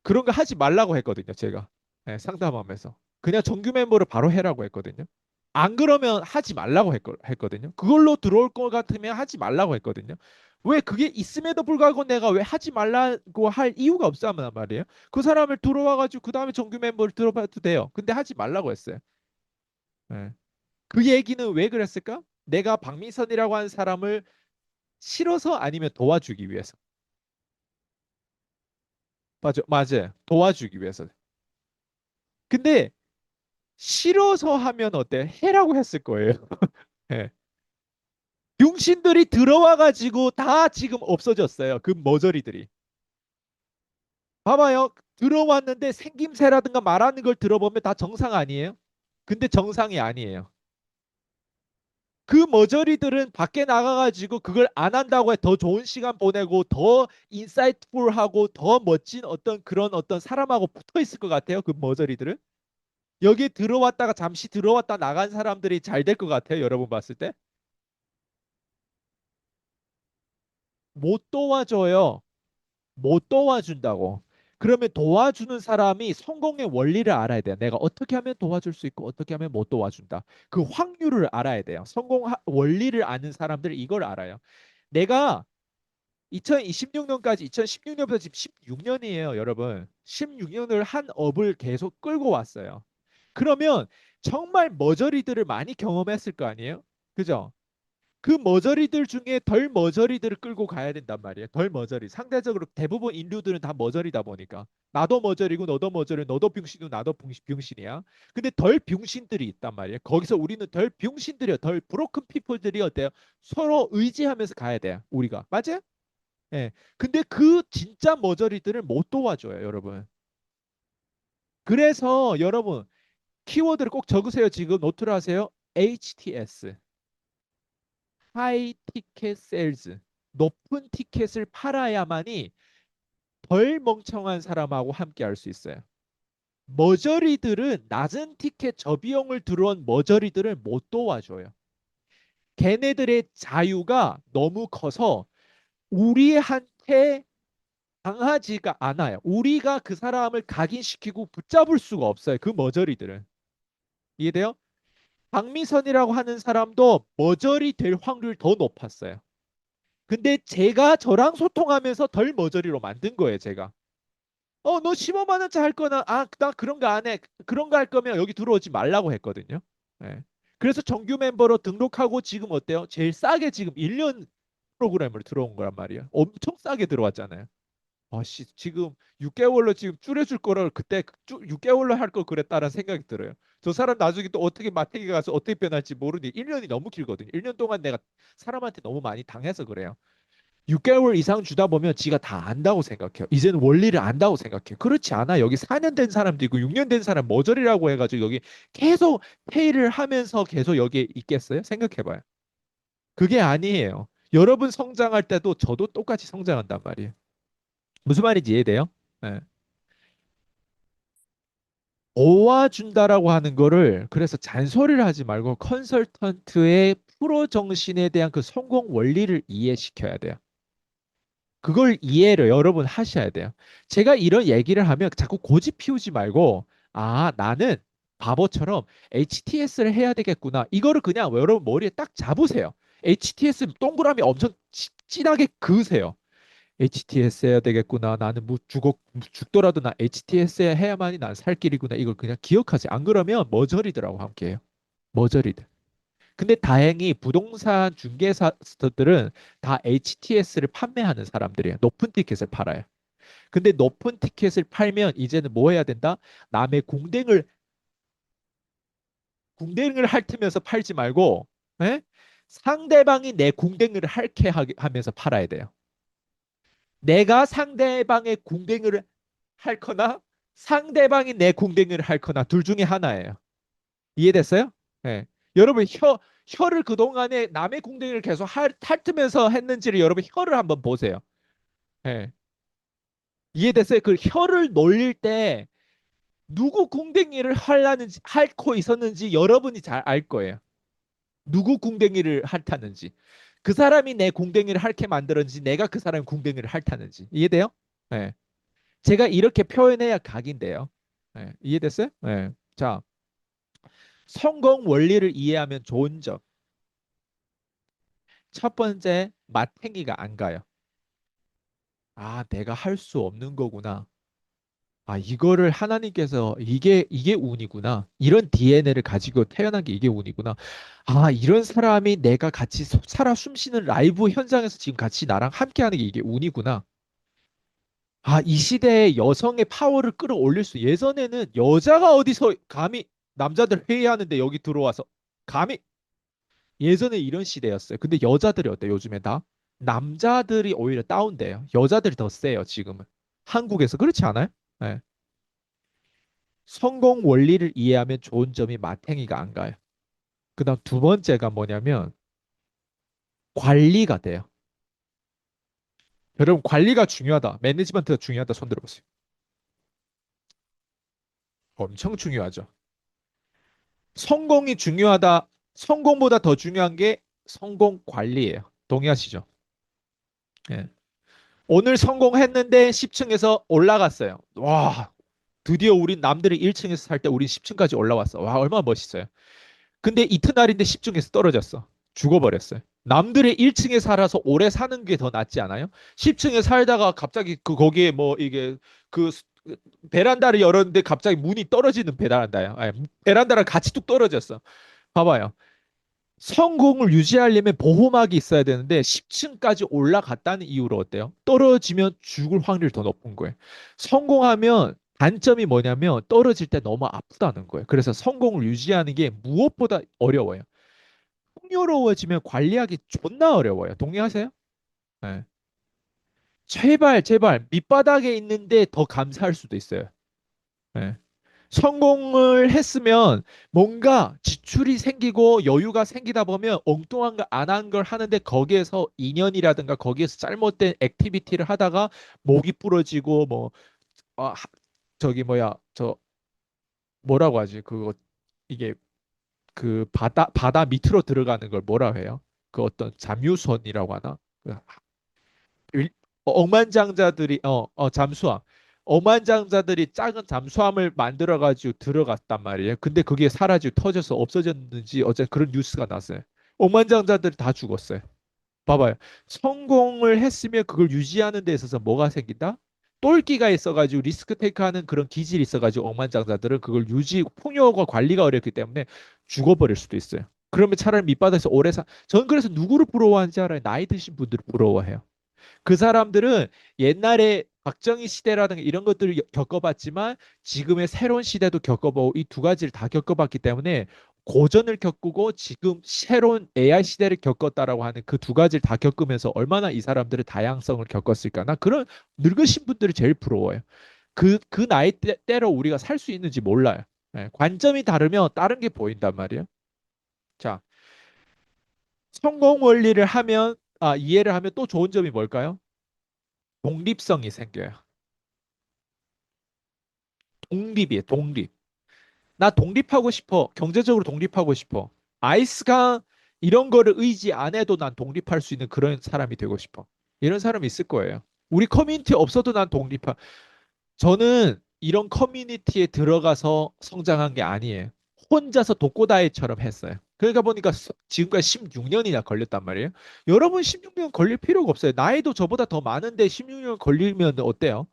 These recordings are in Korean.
그런 거 하지 말라고 했거든요, 제가. 예, 상담하면서. 그냥 정규 멤버를 바로 해라고 했거든요. 안 그러면 하지 말라고 했거든요. 그걸로 들어올 것 같으면 하지 말라고 했거든요. 왜 그게 있음에도 불구하고 내가 왜 하지 말라고 할 이유가 없단 말이에요. 그 사람을 들어와가지고 그 다음에 정규 멤버를 들어봐도 돼요. 근데 하지 말라고 했어요. 예. 그 얘기는 왜 그랬을까? 내가 박민선이라고 하는 사람을 싫어서 아니면 도와주기 위해서. 맞아, 맞아요. 도와주기 위해서. 근데 싫어서 하면 어때? 해라고 했을 거예요. 예. 병신들이 들어와가지고 다 지금 없어졌어요. 그 머저리들이. 봐봐요. 들어왔는데 생김새라든가 말하는 걸 들어보면 다 정상 아니에요? 근데 정상이 아니에요. 그 머저리들은 밖에 나가가지고 그걸 안 한다고 해 더 좋은 시간 보내고 더 인사이트풀하고 더 멋진 어떤 그런 어떤 사람하고 붙어 있을 것 같아요. 그 머저리들은. 여기 들어왔다가 잠시 들어왔다 나간 사람들이 잘 될 것 같아요. 여러분 봤을 때. 못 도와줘요. 못 도와준다고. 그러면 도와주는 사람이 성공의 원리를 알아야 돼요. 내가 어떻게 하면 도와줄 수 있고 어떻게 하면 못 도와준다. 그 확률을 알아야 돼요. 성공 원리를 아는 사람들은 이걸 알아요. 내가 2026년까지 2016년부터 지금 16년이에요, 여러분. 16년을 한 업을 계속 끌고 왔어요. 그러면 정말 머저리들을 많이 경험했을 거 아니에요? 그죠? 그 머저리들 중에 덜 머저리들을 끌고 가야 된단 말이에요. 덜 머저리. 상대적으로 대부분 인류들은 다 머저리다 보니까. 나도 머저리고 너도 머저리, 너도 병신이고 나도 병신이야. 근데 덜 병신들이 있단 말이에요. 거기서 우리는 덜 병신들이요. 덜 브로큰 피플들이 어때요? 서로 의지하면서 가야 돼요. 우리가. 맞아요? 예. 근데 그 진짜 머저리들을 못 도와줘요, 여러분. 그래서 여러분 키워드를 꼭 적으세요. 지금 노트를 하세요. HTS. 하이 티켓 세일즈. 높은 티켓을 팔아야만이 덜 멍청한 사람하고 함께 할 수 있어요. 머저리들은 낮은 티켓 저비용을 들어온 머저리들을 못 도와줘요. 걔네들의 자유가 너무 커서 우리한테 강하지가 않아요. 우리가 그 사람을 각인시키고 붙잡을 수가 없어요. 그 머저리들은. 이해돼요? 박미선이라고 하는 사람도 머저리 될 확률이 더 높았어요. 근데 제가 저랑 소통하면서 덜 머저리로 만든 거예요, 제가. 너 15만 원짜리 할 거나, 나 그런 거 안 해. 그런 거 할 거면 여기 들어오지 말라고 했거든요. 예. 그래서 정규 멤버로 등록하고 지금 어때요? 제일 싸게 지금 1년 프로그램을 들어온 거란 말이에요. 엄청 싸게 들어왔잖아요. 씨, 지금 6개월로 지금 줄여줄 거를 그때 6개월로 할 걸 그랬다라는 생각이 들어요. 저 사람 나중에 또 어떻게 마태기 가서 어떻게 변할지 모르니 1년이 너무 길거든요. 1년 동안 내가 사람한테 너무 많이 당해서 그래요. 6개월 이상 주다 보면 지가 다 안다고 생각해요. 이제는 원리를 안다고 생각해요. 그렇지 않아. 여기 4년 된 사람도 있고 6년 된 사람 머저리라고 해가지고 여기 계속 페이를 하면서 계속 여기에 있겠어요? 생각해봐요. 그게 아니에요. 여러분 성장할 때도 저도 똑같이 성장한단 말이에요. 무슨 말인지 이해돼요? 네. 도와준다라고 하는 거를 그래서 잔소리를 하지 말고 컨설턴트의 프로 정신에 대한 그 성공 원리를 이해시켜야 돼요. 그걸 이해를 여러분 하셔야 돼요. 제가 이런 얘기를 하면 자꾸 고집 피우지 말고 나는 바보처럼 HTS를 해야 되겠구나. 이거를 그냥 여러분 머리에 딱 잡으세요. HTS 동그라미 엄청 진하게 그으세요. HTS 해야 되겠구나. 나는 뭐 죽더라도 나 HTS 해야만이 난 살 길이구나. 이걸 그냥 기억하지. 안 그러면 머저리들하고 함께해요. 머저리들. 근데 다행히 부동산 중개사들은 다 HTS를 판매하는 사람들이에요. 높은 티켓을 팔아요. 근데 높은 티켓을 팔면 이제는 뭐 해야 된다? 남의 궁뎅이를 핥으면서 팔지 말고, 에? 상대방이 내 궁뎅이를 하면서 팔아야 돼요. 내가 상대방의 궁뎅이를 핥거나 상대방이 내 궁뎅이를 핥거나 둘 중에 하나예요. 이해됐어요? 예. 여러분 혀를 그동안에 남의 궁뎅이를 계속 핥으면서 했는지를 여러분 혀를 한번 보세요. 예. 이해됐어요? 그 혀를 놀릴 때 누구 궁뎅이를 핥고 있었는지 여러분이 잘 알 거예요. 누구 궁뎅이를 핥았는지. 그 사람이 내 궁뎅이를 핥게 만들었는지 내가 그 사람의 궁뎅이를 핥았는지. 이해돼요? 예. 제가 이렇게 표현해야 각인데요. 예, 이해됐어요? 예. 자, 성공 원리를 이해하면 좋은 점. 첫 번째, 마탱이가 안 가요. 아, 내가 할 수 없는 거구나. 아, 이거를 하나님께서 이게 운이구나. 이런 DNA를 가지고 태어난 게 이게 운이구나. 아, 이런 사람이 내가 같이 살아 숨쉬는 라이브 현장에서 지금 같이 나랑 함께 하는 게 이게 운이구나. 아, 이 시대에 여성의 파워를 끌어올릴 수, 예전에는 여자가 어디서 감히 남자들 회의하는데 여기 들어와서 감히 예전에 이런 시대였어요. 근데 여자들이 어때요? 요즘에 다 남자들이 오히려 다운돼요. 여자들이 더 세요, 지금은. 한국에서 그렇지 않아요? 네. 성공 원리를 이해하면 좋은 점이 마탱이가 안 가요. 그다음 두 번째가 뭐냐면 관리가 돼요. 여러분 관리가 중요하다. 매니지먼트가 중요하다. 손 들어보세요. 엄청 중요하죠. 성공이 중요하다. 성공보다 더 중요한 게 성공 관리예요. 동의하시죠? 예. 오늘 성공했는데 10층에서 올라갔어요. 와, 드디어 우린 남들이 1층에서 살 때 우린 10층까지 올라왔어. 와, 얼마나 멋있어요. 근데 이튿날인데 10층에서 떨어졌어. 죽어버렸어요. 남들의 1층에 살아서 오래 사는 게 더 낫지 않아요? 10층에 살다가 갑자기 그 거기에 뭐 이게 그 베란다를 열었는데 갑자기 문이 떨어지는 베란다야. 아니, 베란다랑 같이 뚝 떨어졌어. 봐봐요. 성공을 유지하려면 보호막이 있어야 되는데 10층까지 올라갔다는 이유로 어때요? 떨어지면 죽을 확률이 더 높은 거예요. 성공하면 단점이 뭐냐면 떨어질 때 너무 아프다는 거예요. 그래서 성공을 유지하는 게 무엇보다 어려워요. 풍요로워지면 관리하기 존나 어려워요. 동의하세요? 네. 제발, 제발, 밑바닥에 있는데 더 감사할 수도 있어요. 네. 성공을 했으면 뭔가 지출이 생기고 여유가 생기다 보면 엉뚱한 거 안 한 걸 하는데 거기에서 인연이라든가 거기에서 잘못된 액티비티를 하다가 목이 부러지고 뭐, 아, 저기 뭐야, 저 뭐라고 하지? 그거 이게 그 바다 밑으로 들어가는 걸 뭐라 해요? 그 어떤 잠유선이라고 하나? 그 억만장자들이 잠수함. 억만장자들이 작은 잠수함을 만들어 가지고 들어갔단 말이에요. 근데 그게 사라지고 터져서 없어졌는지 어제 그런 뉴스가 났어요. 억만장자들이 다 죽었어요. 봐봐요. 성공을 했으면 그걸 유지하는 데 있어서 뭐가 생긴다? 똘끼가 있어가지고 리스크 테이크하는 그런 기질이 있어가지고 억만장자들은 그걸 폭력과 관리가 어렵기 때문에 죽어버릴 수도 있어요. 그러면 차라리 밑바닥에서 오래 저는 그래서 누구를 부러워하는지 알아요? 나이 드신 분들을 부러워해요. 그 사람들은 옛날에 박정희 시대라든가 이런 것들을 겪어봤지만 지금의 새로운 시대도 겪어보고 이 두 가지를 다 겪어봤기 때문에 고전을 겪고 지금 새로운 AI 시대를 겪었다라고 하는 그 두 가지를 다 겪으면서 얼마나 이 사람들의 다양성을 겪었을까. 나 그런 늙으신 분들이 제일 부러워요. 그 나이 때로 우리가 살 수 있는지 몰라요. 예, 관점이 다르면 다른 게 보인단 말이에요. 자, 성공 원리를 이해를 하면 또 좋은 점이 뭘까요? 독립성이 생겨요. 독립이에요, 독립. 나 독립하고 싶어. 경제적으로 독립하고 싶어. 아이스가 이런 거를 의지 안 해도 난 독립할 수 있는 그런 사람이 되고 싶어. 이런 사람이 있을 거예요. 우리 커뮤니티 없어도 난 독립하. 저는 이런 커뮤니티에 들어가서 성장한 게 아니에요. 혼자서 독고다이처럼 했어요. 그러니까 보니까 지금까지 16년이나 걸렸단 말이에요. 여러분 16년 걸릴 필요가 없어요. 나이도 저보다 더 많은데 16년 걸리면 어때요?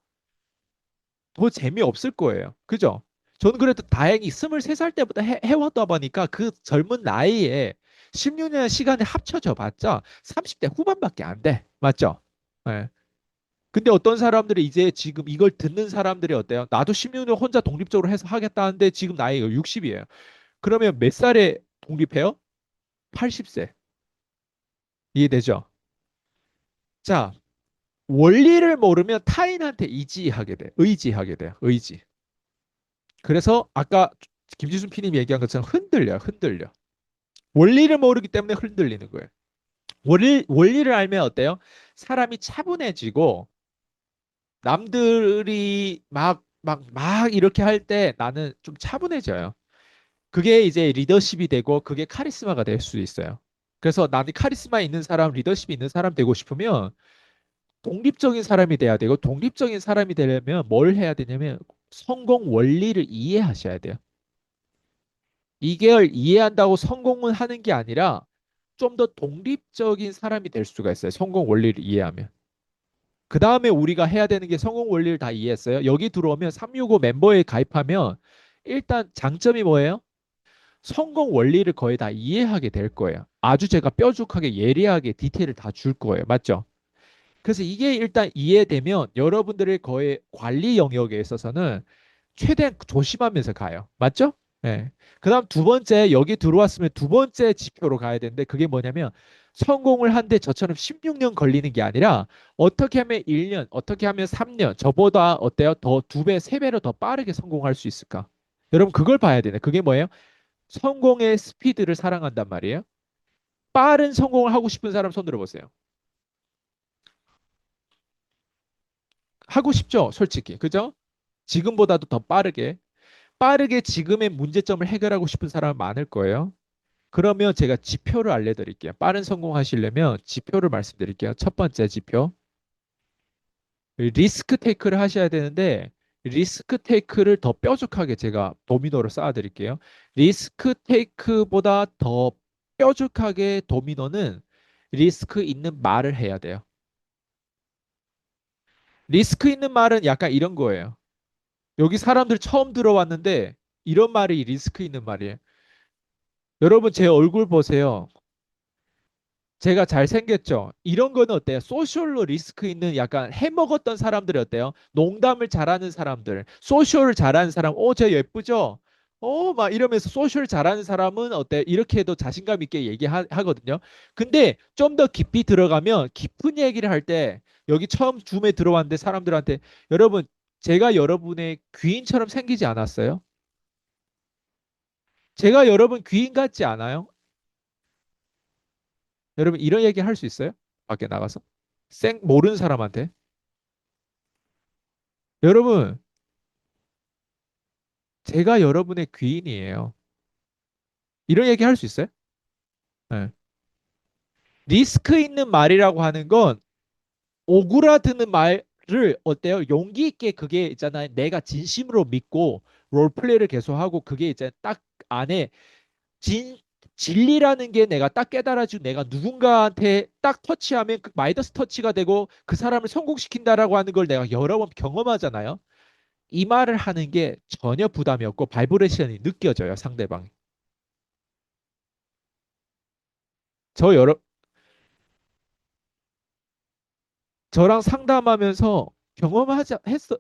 더 재미없을 거예요. 그죠? 저는 그래도 다행히 23살 때부터 해왔다 보니까 그 젊은 나이에 16년 시간에 합쳐져 봤자 30대 후반밖에 안 돼. 맞죠? 예. 근데 어떤 사람들이 이제 지금 이걸 듣는 사람들이 어때요? 나도 16년 혼자 독립적으로 해서 하겠다는데 지금 나이가 60이에요. 그러면 몇 살에 독립해요? 80세. 이해되죠? 자, 원리를 모르면 타인한테 의지하게 돼요. 의지. 그래서 아까 김지순 PD님 얘기한 것처럼 흔들려. 원리를 모르기 때문에 흔들리는 거예요. 원리를 알면 어때요? 사람이 차분해지고 남들이 막 이렇게 할 때 나는 좀 차분해져요. 그게 이제 리더십이 되고 그게 카리스마가 될 수 있어요. 그래서 나는 카리스마 있는 사람, 리더십 있는 사람 되고 싶으면 독립적인 사람이 돼야 되고 독립적인 사람이 되려면 뭘 해야 되냐면 성공 원리를 이해하셔야 돼요. 이걸 이해한다고 성공은 하는 게 아니라 좀 더 독립적인 사람이 될 수가 있어요. 성공 원리를 이해하면. 그 다음에 우리가 해야 되는 게 성공 원리를 다 이해했어요. 여기 들어오면 365 멤버에 가입하면 일단 장점이 뭐예요? 성공 원리를 거의 다 이해하게 될 거예요. 아주 제가 뾰족하게 예리하게 디테일을 다 줄 거예요. 맞죠? 그래서 이게 일단 이해되면 여러분들의 거의 관리 영역에 있어서는 최대한 조심하면서 가요. 맞죠? 네. 그다음 두 번째 여기 들어왔으면 두 번째 지표로 가야 되는데 그게 뭐냐면 성공을 한데 저처럼 16년 걸리는 게 아니라 어떻게 하면 1년, 어떻게 하면 3년, 저보다 어때요? 더 두 배, 세 배로 더 빠르게 성공할 수 있을까? 여러분 그걸 봐야 되네. 그게 뭐예요? 성공의 스피드를 사랑한단 말이에요. 빠른 성공을 하고 싶은 사람 손 들어보세요. 하고 싶죠, 솔직히. 그죠? 지금보다도 더 빠르게 지금의 문제점을 해결하고 싶은 사람 많을 거예요. 그러면 제가 지표를 알려드릴게요. 빠른 성공하시려면 지표를 말씀드릴게요. 첫 번째 지표. 리스크 테이크를 하셔야 되는데, 리스크 테이크를 더 뾰족하게 제가 도미노로 쌓아드릴게요. 리스크 테이크보다 더 뾰족하게 도미노는 리스크 있는 말을 해야 돼요. 리스크 있는 말은 약간 이런 거예요. 여기 사람들 처음 들어왔는데 이런 말이 리스크 있는 말이에요. 여러분 제 얼굴 보세요. 제가 잘생겼죠? 이런 거는 어때요? 소셜로 리스크 있는 약간 해먹었던 사람들이 어때요? 농담을 잘하는 사람들, 소셜을 잘하는 사람, 쟤 예쁘죠? 막 이러면서 소셜 잘하는 사람은 어때? 이렇게 해도 자신감 있게 얘기하거든요. 근데 좀 더 깊이 들어가면 깊은 얘기를 할 때 여기 처음 줌에 들어왔는데 사람들한테 여러분, 제가 여러분의 귀인처럼 생기지 않았어요? 제가 여러분 귀인 같지 않아요? 여러분 이런 얘기 할 수 있어요? 밖에 나가서? 모르는 사람한테. 여러분, 제가 여러분의 귀인이에요. 이런 얘기 할 수 있어요? 네. 리스크 있는 말이라고 하는 건 오그라드는 말을 어때요? 용기 있게 그게 있잖아요. 내가 진심으로 믿고 롤플레이를 계속하고 그게 이제 딱 안에 진 진리라는 게 내가 딱 깨달아지고 내가 누군가한테 딱 터치하면 그 마이더스 터치가 되고 그 사람을 성공시킨다라고 하는 걸 내가 여러 번 경험하잖아요. 이 말을 하는 게 전혀 부담이 없고 바이브레이션이 느껴져요, 상대방이. 저 여러 저랑 상담하면서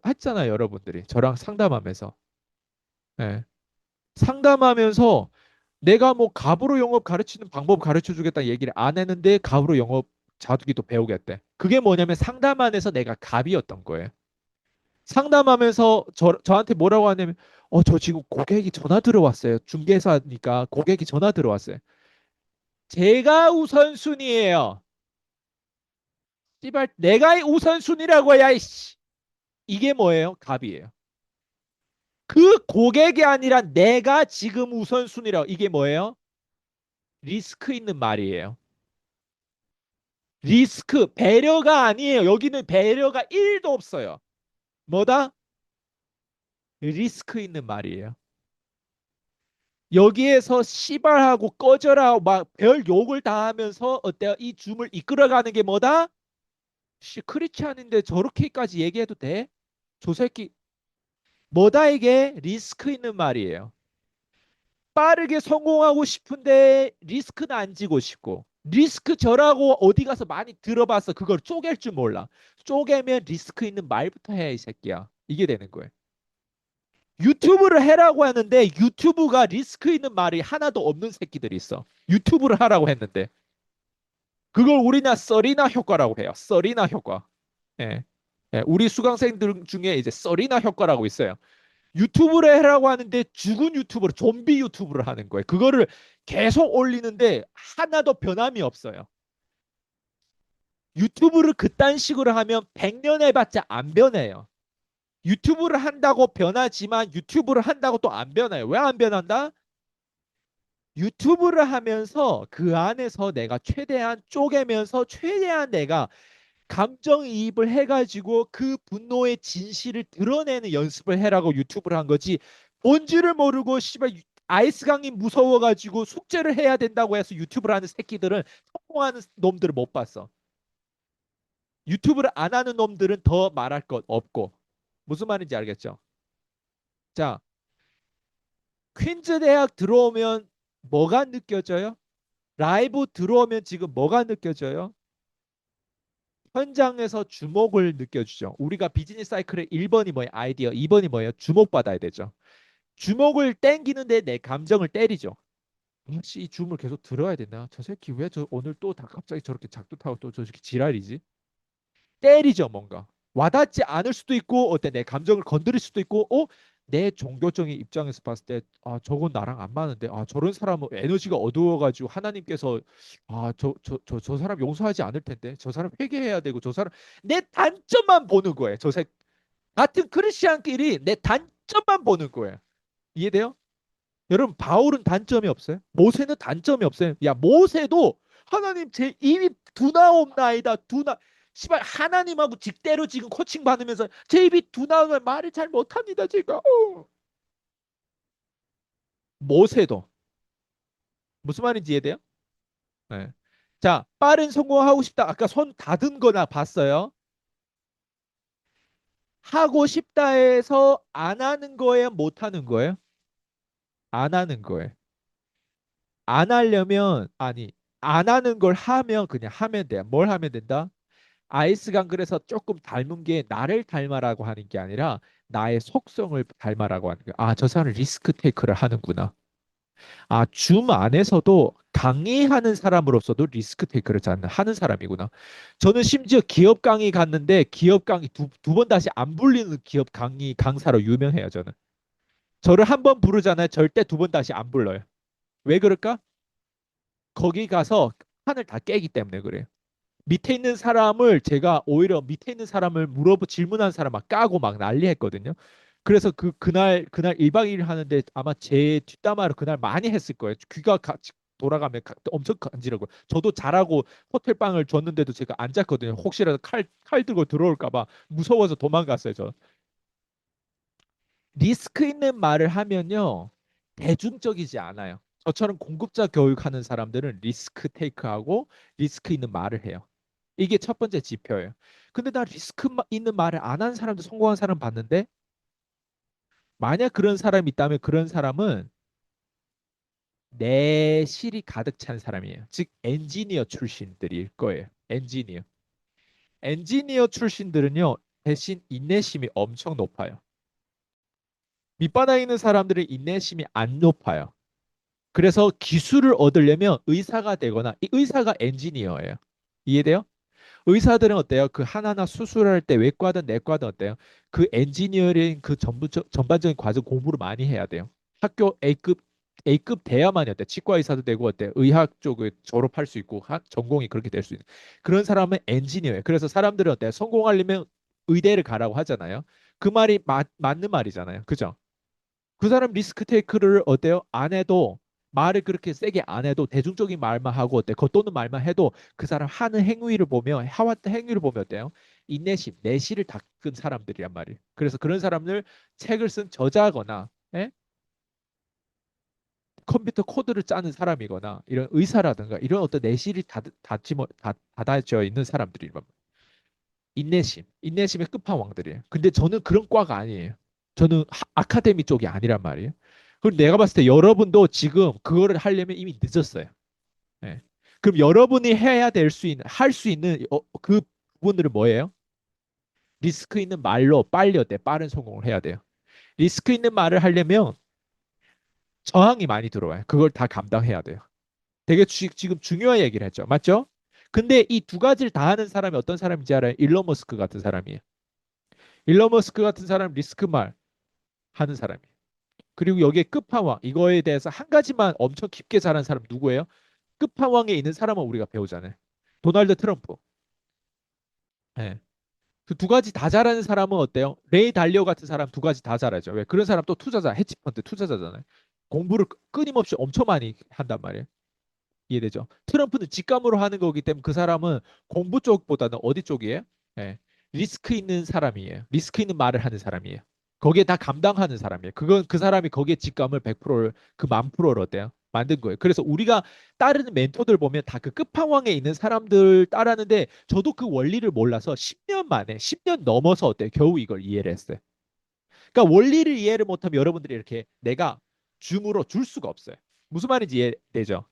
했잖아요, 여러분들이. 저랑 상담하면서. 예. 상담하면서 내가 뭐 갑으로 영업 가르치는 방법 가르쳐 주겠다 얘기를 안 했는데 갑으로 영업 자두기도 배우겠대. 그게 뭐냐면 상담 안에서 내가 갑이었던 거예요. 상담하면서 저한테 뭐라고 하냐면 저 지금 고객이 전화 들어왔어요. 중개사니까 고객이 전화 들어왔어요. 제가 우선순위예요. 씨발 내가 우선순위라고 야 이씨. 이게 뭐예요? 갑이에요. 그 고객이 아니라 내가 지금 우선순위라고. 이게 뭐예요? 리스크 있는 말이에요. 리스크, 배려가 아니에요. 여기는 배려가 1도 없어요. 뭐다? 리스크 있는 말이에요. 여기에서 씨발하고 꺼져라 막 별 욕을 다 하면서 어때요? 이 줌을 이끌어가는 게 뭐다? 크리스찬인데 저렇게까지 얘기해도 돼? 저 새끼 뭐다 이게? 리스크 있는 말이에요. 빠르게 성공하고 싶은데 리스크는 안 지고 싶고 리스크 저라고 어디 가서 많이 들어봤어. 그걸 쪼갤 줄 몰라. 쪼개면 리스크 있는 말부터 해, 이 새끼야. 이게 되는 거예요. 유튜브를 해라고 하는데 유튜브가 리스크 있는 말이 하나도 없는 새끼들이 있어. 유튜브를 하라고 했는데 그걸 우리나 써리나 효과라고 해요. 써리나 효과. 예. 예, 우리 수강생들 중에 이제 써리나 효과라고 있어요. 유튜브를 해라고 하는데 죽은 유튜브를 좀비 유튜브를 하는 거예요. 그거를 계속 올리는데 하나도 변함이 없어요. 유튜브를 그딴 식으로 하면 100년 해봤자 안 변해요. 유튜브를 한다고 변하지만 유튜브를 한다고 또 안 변해요. 왜 안 변한다? 유튜브를 하면서 그 안에서 내가 최대한 쪼개면서 최대한 내가 감정이입을 해가지고 그 분노의 진실을 드러내는 연습을 해라고 유튜브를 한 거지. 뭔지를 모르고 씨발 아이스 강이 무서워가지고 숙제를 해야 된다고 해서 유튜브를 하는 새끼들은 성공하는 놈들을 못 봤어. 유튜브를 안 하는 놈들은 더 말할 것 없고. 무슨 말인지 알겠죠? 자, 퀸즈 대학 들어오면 뭐가 느껴져요? 라이브 들어오면 지금 뭐가 느껴져요? 현장에서 주목을 느껴주죠. 우리가 비즈니스 사이클의 1번이 뭐예요? 아이디어. 2번이 뭐예요? 주목받아야 되죠. 주목을 땡기는데 내 감정을 때리죠. 아씨, 이 줌을 계속 들어야 되나? 저 새끼 왜 저 오늘 또 다 갑자기 저렇게 작두 타고 또 저렇게 지랄이지? 때리죠, 뭔가. 와닿지 않을 수도 있고, 어때 내 감정을 건드릴 수도 있고, 내 종교적인 입장에서 봤을 때, 아, 저건 나랑 안 맞는데, 아, 저런 사람은 에너지가 어두워가지고 하나님께서, 아, 저 사람 용서하지 않을 텐데, 저 사람 회개해야 되고, 저 사람 내 단점만 보는 거예요. 같은 크리스천끼리 내 단점만 보는 거예요. 이해돼요? 여러분 바울은 단점이 없어요. 모세는 단점이 없어요. 야 모세도 하나님 제 입이 두나옵나이다. 시발 하나님하고 직대로 지금 코칭 받으면서 제 입이 두나오면 말을 잘 못합니다 제가. 모세도 무슨 말인지 이해돼요? 네. 자 빠른 성공하고 싶다. 아까 손 다든 거나 봤어요. 하고 싶다 해서 안 하는 거예요? 못 하는 거예요? 안 하는 거예요. 안 하려면 아니 안 하는 걸 하면 그냥 하면 돼요. 뭘 하면 된다? 아이스강 그래서 조금 닮은 게 나를 닮아라고 하는 게 아니라 나의 속성을 닮아라고 하는 거야. 아, 저 사람은 리스크 테이크를 하는구나. 아, 줌 안에서도 강의하는 사람으로서도 리스크 테이크를 잘 하는 사람이구나. 저는 심지어 기업 강의 갔는데 기업 강의 두 번 다시 안 불리는 기업 강의 강사로 유명해요, 저는. 저를 한 번 부르잖아요. 절대 두 번 다시 안 불러요. 왜 그럴까? 거기 가서 판을 다 깨기 때문에 그래요. 밑에 있는 사람을 제가 오히려 밑에 있는 사람을 물어보 질문한 사람 막 까고 막 난리했거든요. 그래서 그날 1박 2일 하는데 아마 제 뒷담화를 그날 많이 했을 거예요. 귀가 돌아가면 엄청 간지러고 저도 잘하고 호텔 방을 줬는데도 제가 안 잤거든요. 혹시라도 칼 들고 들어올까 봐 무서워서 도망갔어요, 저. 리스크 있는 말을 하면요. 대중적이지 않아요. 저처럼 공급자 교육하는 사람들은 리스크 테이크하고 리스크 있는 말을 해요. 이게 첫 번째 지표예요. 근데 나 리스크 있는 말을 안 한 사람도 성공한 사람 봤는데 만약 그런 사람이 있다면 그런 사람은 내실이 가득 찬 사람이에요. 즉 엔지니어 출신들일 거예요. 엔지니어. 엔지니어 출신들은요. 대신 인내심이 엄청 높아요. 밑바닥에 있는 사람들은 인내심이 안 높아요. 그래서 기술을 얻으려면 의사가 되거나 이 의사가 엔지니어예요. 이해돼요? 의사들은 어때요? 그 하나하나 수술할 때 외과든 내과든 어때요? 그 엔지니어링 그 전반적인 과정 공부를 많이 해야 돼요. 학교 A급 돼야만이 어때? 치과 의사도 되고 어때? 의학 쪽을 졸업할 수 있고 전공이 그렇게 될 수 있는 그런 사람은 엔지니어예요. 그래서 사람들은 어때요? 성공하려면 의대를 가라고 하잖아요. 그 말이 맞는 말이잖아요. 그죠? 그 사람 리스크 테이크를 어때요? 안 해도 말을 그렇게 세게 안 해도 대중적인 말만 하고 어때? 겉도는 말만 해도 그 사람 하는 행위를 보면 해왔던 행위를 보면 어때요? 인내심, 내실을 닦은 사람들이란 말이에요. 그래서 그런 사람들 책을 쓴 저자거나 예? 컴퓨터 코드를 짜는 사람이거나 이런 의사라든가 이런 어떤 내실이 닫아져 있는 사람들이 인내심의 끝판왕들이에요. 근데 저는 그런 과가 아니에요. 저는 아카데미 쪽이 아니란 말이에요. 그럼 내가 봤을 때 여러분도 지금 그거를 하려면 이미 늦었어요. 예. 그럼 여러분이 해야 될 수 있는, 할 수 있는 그 부분들은 뭐예요? 리스크 있는 말로 빨리 어때? 빠른 성공을 해야 돼요. 리스크 있는 말을 하려면 저항이 많이 들어와요. 그걸 다 감당해야 돼요. 되게 지금 중요한 얘기를 했죠. 맞죠? 근데 이 두 가지를 다 하는 사람이 어떤 사람인지 알아요? 일론 머스크 같은 사람이에요. 일론 머스크 같은 사람 리스크 말 하는 사람이에요. 그리고 여기에 끝판왕 이거에 대해서 한 가지만 엄청 깊게 잘하는 사람 누구예요? 끝판왕에 있는 사람은 우리가 배우잖아요. 도널드 트럼프. 예. 그 두 가지 다 잘하는 사람은 어때요? 레이 달리오 같은 사람 두 가지 다 잘하죠. 왜? 그런 사람 또 투자자, 헤지펀드 투자자잖아요. 공부를 끊임없이 엄청 많이 한단 말이에요. 이해되죠? 트럼프는 직감으로 하는 거기 때문에 그 사람은 공부 쪽보다는 어디 쪽이에요? 예. 리스크 있는 사람이에요. 리스크 있는 말을 하는 사람이에요. 거기에 다 감당하는 사람이에요. 그건 그 사람이 거기에 직감을 100%를 그 10,000%를 어때요? 만든 거예요. 그래서 우리가 따르는 멘토들 보면 다 그 끝판왕에 있는 사람들 따르는데 저도 그 원리를 몰라서 10년 만에 10년 넘어서 어때요? 겨우 이걸 이해를 했어요. 그러니까 원리를 이해를 못하면 여러분들이 이렇게 내가 줌으로 줄 수가 없어요. 무슨 말인지 이해되죠?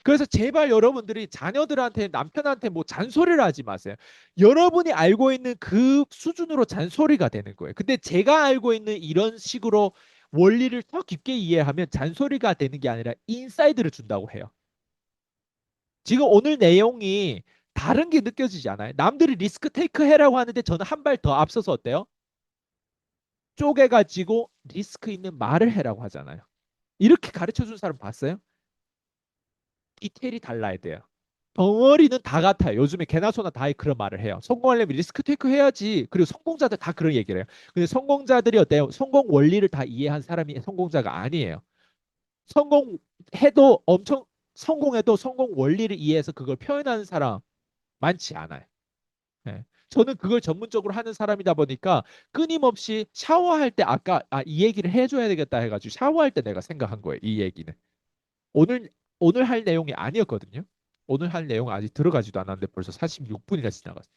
그래서 제발 여러분들이 자녀들한테 남편한테 뭐 잔소리를 하지 마세요. 여러분이 알고 있는 그 수준으로 잔소리가 되는 거예요. 근데 제가 알고 있는 이런 식으로 원리를 더 깊게 이해하면 잔소리가 되는 게 아니라 인사이드를 준다고 해요. 지금 오늘 내용이 다른 게 느껴지지 않아요? 남들이 리스크 테이크 해라고 하는데 저는 한 발 더 앞서서 어때요? 쪼개가지고 리스크 있는 말을 해라고 하잖아요. 이렇게 가르쳐 준 사람 봤어요? 디테일이 달라야 돼요. 덩어리는 다 같아요. 요즘에 개나 소나 다 그런 말을 해요. 성공하려면 리스크 테이크 해야지. 그리고 성공자들 다 그런 얘기를 해요. 근데 성공자들이 어때요? 성공 원리를 다 이해한 사람이 성공자가 아니에요. 성공해도 엄청 성공해도 성공 원리를 이해해서 그걸 표현하는 사람 많지 않아요. 예. 저는 그걸 전문적으로 하는 사람이다 보니까 끊임없이 샤워할 때 아까 이 얘기를 해줘야 되겠다 해가지고 샤워할 때 내가 생각한 거예요. 이 얘기는. 오늘 오늘 할 내용이 아니었거든요. 오늘 할 내용 아직 들어가지도 않았는데 벌써 46분이나 지나갔어요.